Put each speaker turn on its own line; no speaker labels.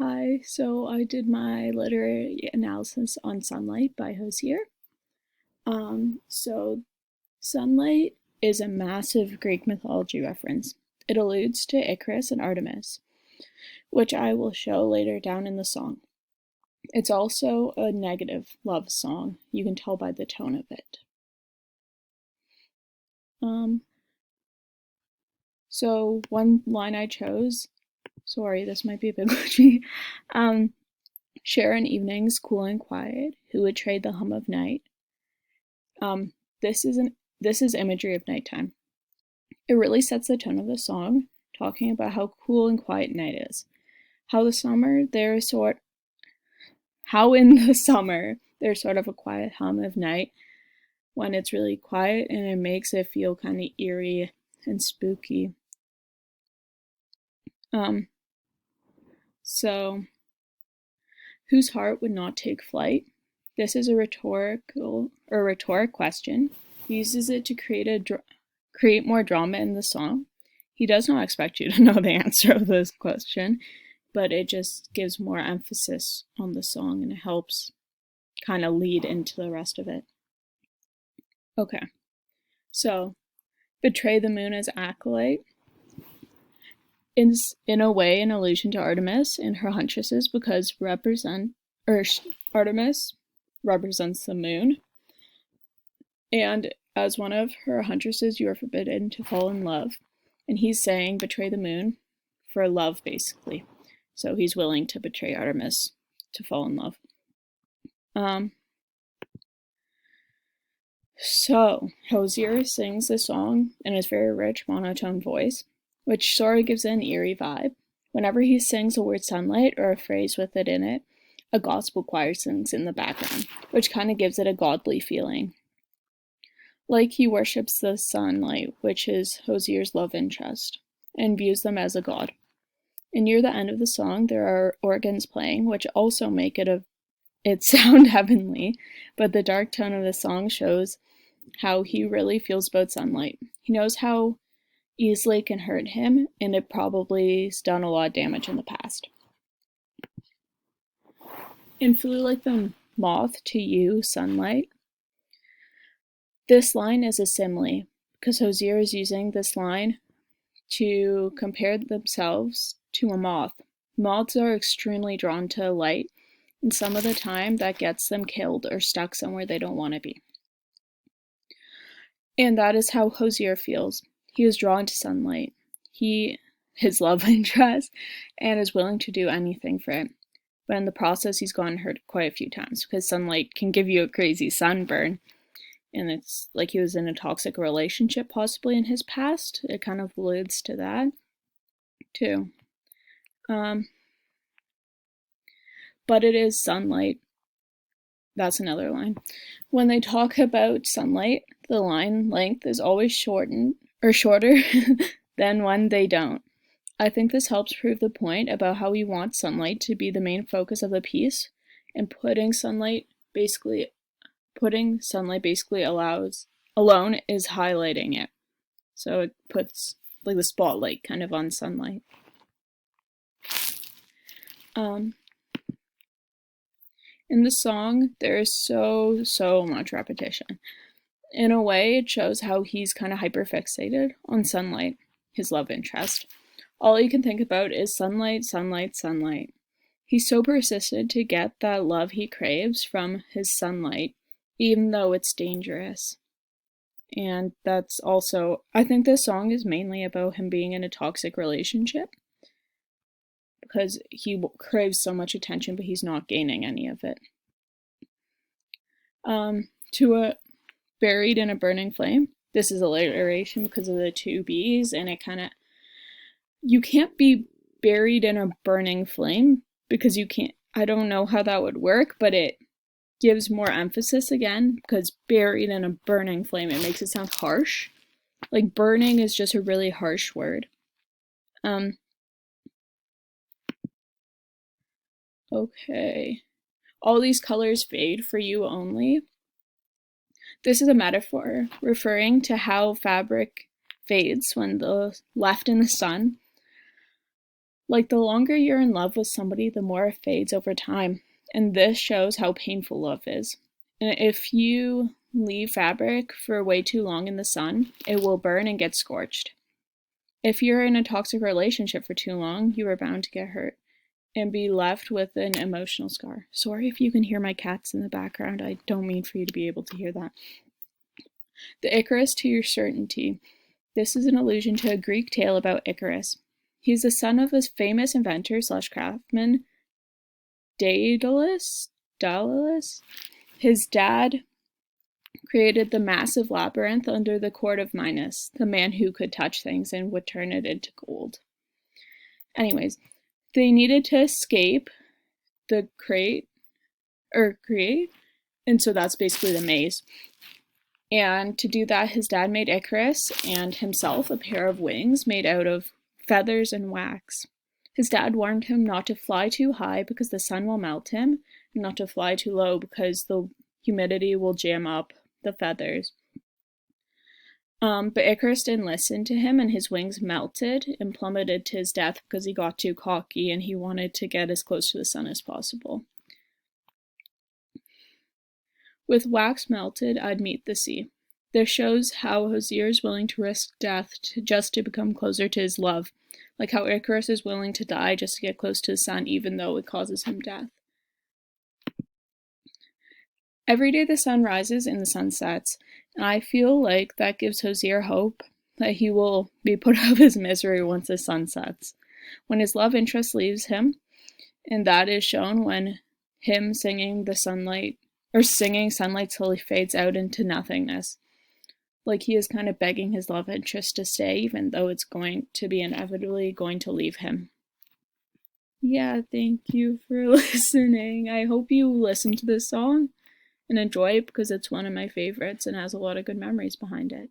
Hi, so I did my literary analysis on Sunlight by Hosier. So Sunlight is a massive Greek mythology reference. It alludes to Icarus and Artemis, which I will show later down in the song. It's also a negative love song. You can tell by the tone of it. So one line I chose, sorry, this might be a bit glitchy. Share in evenings cool and quiet, who would trade the hum of night. Um, this is imagery of nighttime. It really sets the tone of the song, talking about how cool and quiet night is. How in the summer there's sort of a quiet hum of night when it's really quiet, and it makes it feel kind of eerie and spooky. Um, so whose heart would not take flight? This is a rhetoric question. He uses it to create more drama in the song. He does not expect you to know the answer of this question, but it just gives more emphasis on the song and it helps kind of lead into the rest of it. Okay, so betray the moon as acolyte is in a way an allusion to Artemis and her huntresses because Artemis represents the moon, and as one of her huntresses, you are forbidden to fall in love. And he's saying betray the moon for love, basically. So he's willing to betray Artemis to fall in love. So Hosier sings the song in his very rich monotone voice, which sort of gives it an eerie vibe. Whenever he sings the word sunlight or a phrase with it in it, a gospel choir sings in the background, which kind of gives it a godly feeling. Like he worships the sunlight, which is Hosier's love interest, and views them as a god. And near the end of the song, there are organs playing, which also make it sound heavenly, but the dark tone of the song shows how he really feels about sunlight. He knows how easily it can hurt him, and it probably's done a lot of damage in the past. In Flew Like the Moth to You, Sunlight, this line is a simile, because Hosier is using this line to compare themselves to a moth. Moths are extremely drawn to light, and some of the time that gets them killed or stuck somewhere they don't want to be. And that is how Hosier feels. He is drawn to sunlight. His love interest, and is willing to do anything for it. But in the process, he's gotten hurt quite a few times because sunlight can give you a crazy sunburn. And it's like he was in a toxic relationship possibly in his past. It kind of alludes to that too. But it is sunlight. That's another line. When they talk about sunlight, the line length is always shorter than when they don't. I think this helps prove the point about how we want sunlight to be the main focus of the piece, and putting sunlight basically alone is highlighting it. So it puts like the spotlight kind of on sunlight. In the song, there is so much repetition. In a way, it shows how he's kind of hyperfixated on sunlight, his love interest. All he can think about is sunlight, sunlight, sunlight. He's so persistent to get that love he craves from his sunlight, even though it's dangerous. And that's also, I think this song is mainly about him being in a toxic relationship because he craves so much attention, but he's not gaining any of it. Buried in a burning flame. This is alliteration because of the two B's, and you can't be buried in a burning flame because you can't, I don't know how that would work, but it gives more emphasis again because buried in a burning flame, it makes it sound harsh. Like burning is just a really harsh word. Okay. All these colors fade for you only. This is a metaphor referring to how fabric fades when left in the sun. Like, the longer you're in love with somebody, the more it fades over time. And this shows how painful love is. And if you leave fabric for way too long in the sun, it will burn and get scorched. If you're in a toxic relationship for too long, you are bound to get hurt and be left with an emotional scar. Sorry if you can hear my cats in the background. I don't mean for you to be able to hear that. The Icarus to your certainty. This is an allusion to a Greek tale about Icarus. He's the son of a famous inventor / craftsman, Daedalus. His dad created the massive labyrinth under the court of Minos, the man who could touch things and would turn it into gold. Anyways, they needed to escape the create, and so that's basically the maze. And to do that, his dad made Icarus and himself a pair of wings made out of feathers and wax. His dad warned him not to fly too high because the sun will melt him, and not to fly too low because the humidity will jam up the feathers. But Icarus didn't listen to him, and his wings melted and plummeted to his death because he got too cocky and he wanted to get as close to the sun as possible. With wax melted, I'd meet the sea. This shows how Hozier is willing to risk death just to become closer to his love, like how Icarus is willing to die just to get close to the sun, even though it causes him death. Every day the sun rises and the sun sets, and I feel like that gives Hozier hope that he will be put out of his misery once the sun sets. When his love interest leaves him, and that is shown when him singing sunlight slowly fades out into nothingness. Like he is kind of begging his love interest to stay, even though it's going to be inevitably going to leave him. Yeah, thank you for listening. I hope you listen to this song and enjoy it because it's one of my favorites and has a lot of good memories behind it.